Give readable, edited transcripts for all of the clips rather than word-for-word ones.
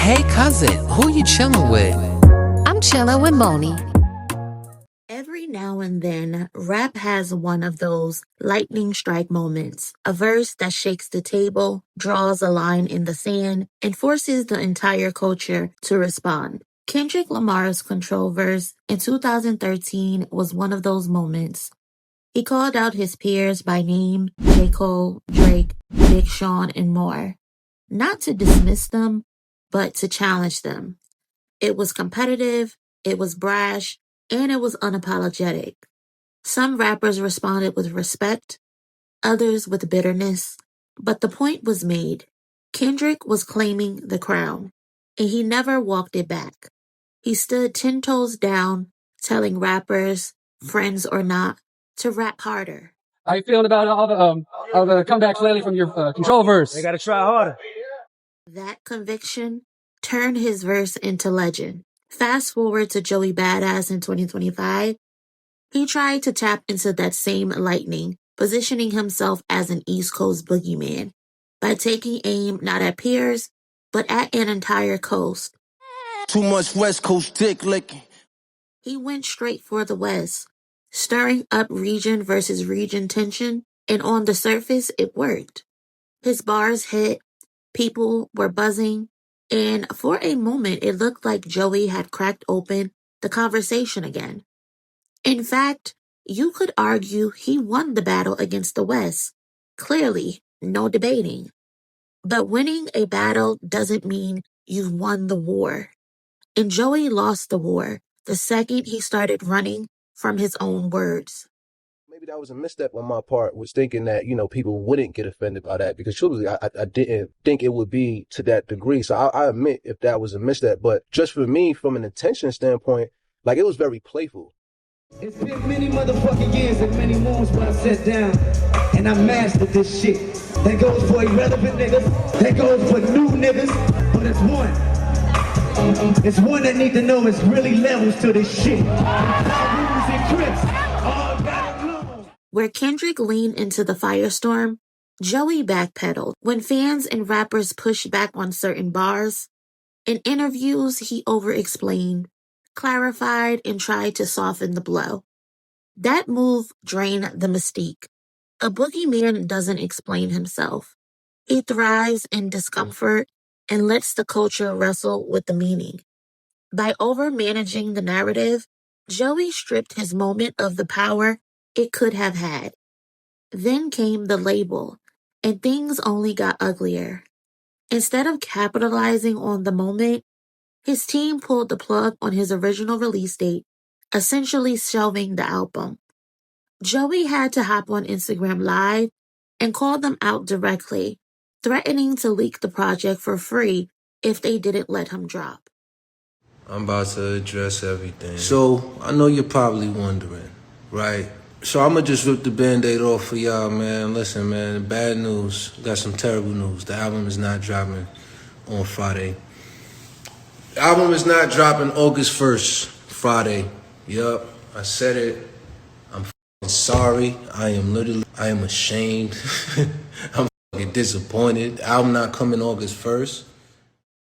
Hey cousin, who you chillin' with? I'm chilling with MONIE. Every now and then, rap has one of those lightning strike moments. A verse that shakes the table, draws a line in the sand, and forces the entire culture to respond. Kendrick Lamar's Control verse in 2013 was one of those moments. He called out his peers by name, J. Cole, Drake, Big Sean, and more. Not to dismiss them, but to challenge them. It was competitive, it was brash, and it was unapologetic. Some rappers responded with respect, others with bitterness, but the point was made. Kendrick was claiming the crown, and he never walked it back. He stood 10 toes down, telling rappers, friends or not, to rap harder. How you feeling about all the comebacks lately from your Control verse? They gotta try harder. That conviction turned his verse into legend. Fast forward to Joey Badass in 2025. He tried to tap into that same lightning, positioning himself as an East Coast boogeyman by taking aim not at peers, but at an entire coast. Too much West Coast dick licking. He went straight for the West, stirring up region versus region tension, and on the surface, it worked. His bars hit, people were buzzing, and for a moment, it looked like Joey had cracked open the conversation again. In fact, you could argue he won the battle against the West. Clearly, no debating. But winning a battle doesn't mean you've won the war. And Joey lost the war the second he started running from his own words. Maybe that was a misstep on my part, was thinking that, people wouldn't get offended by that, because truly, I didn't think it would be to that degree. So I admit if that was a misstep, but just for me, from an intention standpoint, like, it was very playful. It's been many motherfucking years and many moons when I sat down and I mastered this shit. That goes for irrelevant niggas, that goes for new niggas, but it's one. It's one that need to know it's really levels to this shit. Rules and Crips all got along. Where Kendrick leaned into the firestorm, Joey backpedaled. When fans and rappers pushed back on certain bars, in interviews he over-explained, clarified, and tried to soften the blow. That move drained the mystique. A boogeyman doesn't explain himself. He thrives in discomfort and lets the culture wrestle with the meaning. By over-managing the narrative, Joey stripped his moment of the power it could have had. Then came the label, and things only got uglier. Instead of capitalizing on the moment, his team pulled the plug on his original release date, essentially shelving the album. Joey had to hop on Instagram Live and call them out directly, threatening to leak the project for free if they didn't let him drop. I'm about to address everything. So, I know you're probably wondering, right? So I'ma just rip the Band-Aid off for y'all, man. Listen, man, bad news. Got some terrible news. The album is not dropping on Friday. The album is not dropping August 1st, Friday. Yup, I said it. I'm sorry. I am ashamed. I'm disappointed. The album not coming August 1st.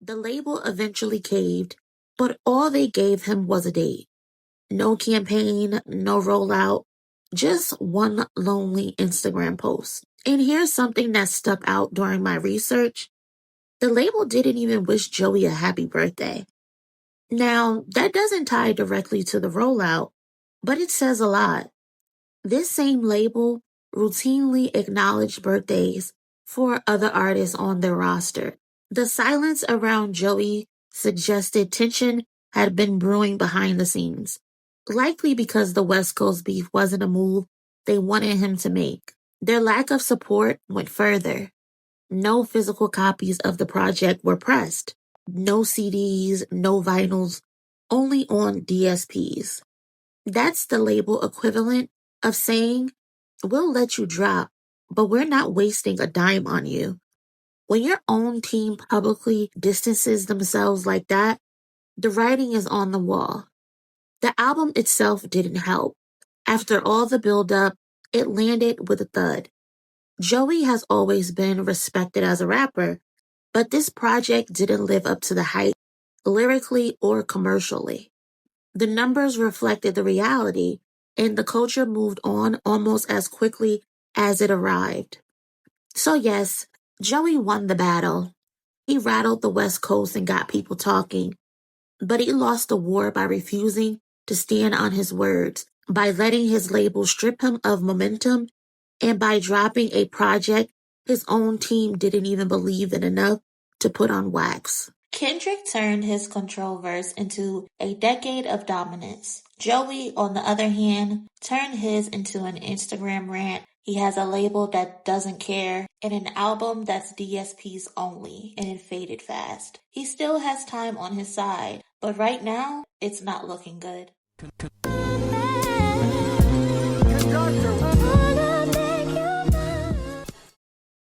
The label eventually caved, but all they gave him was a date. No campaign, no rollout, just one lonely Instagram post. And here's something that stuck out during my research. The label didn't even wish Joey a happy birthday. Now, that doesn't tie directly to the rollout, but it says a lot. This same label routinely acknowledged birthdays for other artists on their roster. The silence around Joey suggested tension had been brewing behind the scenes, likely because the West Coast beef wasn't a move they wanted him to make. Their lack of support went further. No physical copies of the project were pressed. No CDs, no vinyls, only on DSPs. That's the label equivalent of saying, we'll let you drop, but we're not wasting a dime on you. When your own team publicly distances themselves like that, the writing is on the wall. The album itself didn't help. After all the build-up, it landed with a thud. Joey has always been respected as a rapper, But this project didn't live up to the hype, lyrically or commercially. The numbers reflected the reality, and the culture moved on almost as quickly as it arrived. So yes, Joey won the battle. He rattled the West Coast and got people talking, but he lost the war by refusing to stand on his words, by letting his label strip him of momentum, and by dropping a project his own team didn't even believe in enough to put on wax. Kendrick turned his control verse into a decade of dominance. Joey, on the other hand, turned his into an Instagram rant. He has a label that doesn't care and an album that's DSPs only, and it faded fast. He still has time on his side, but right now, it's not looking good.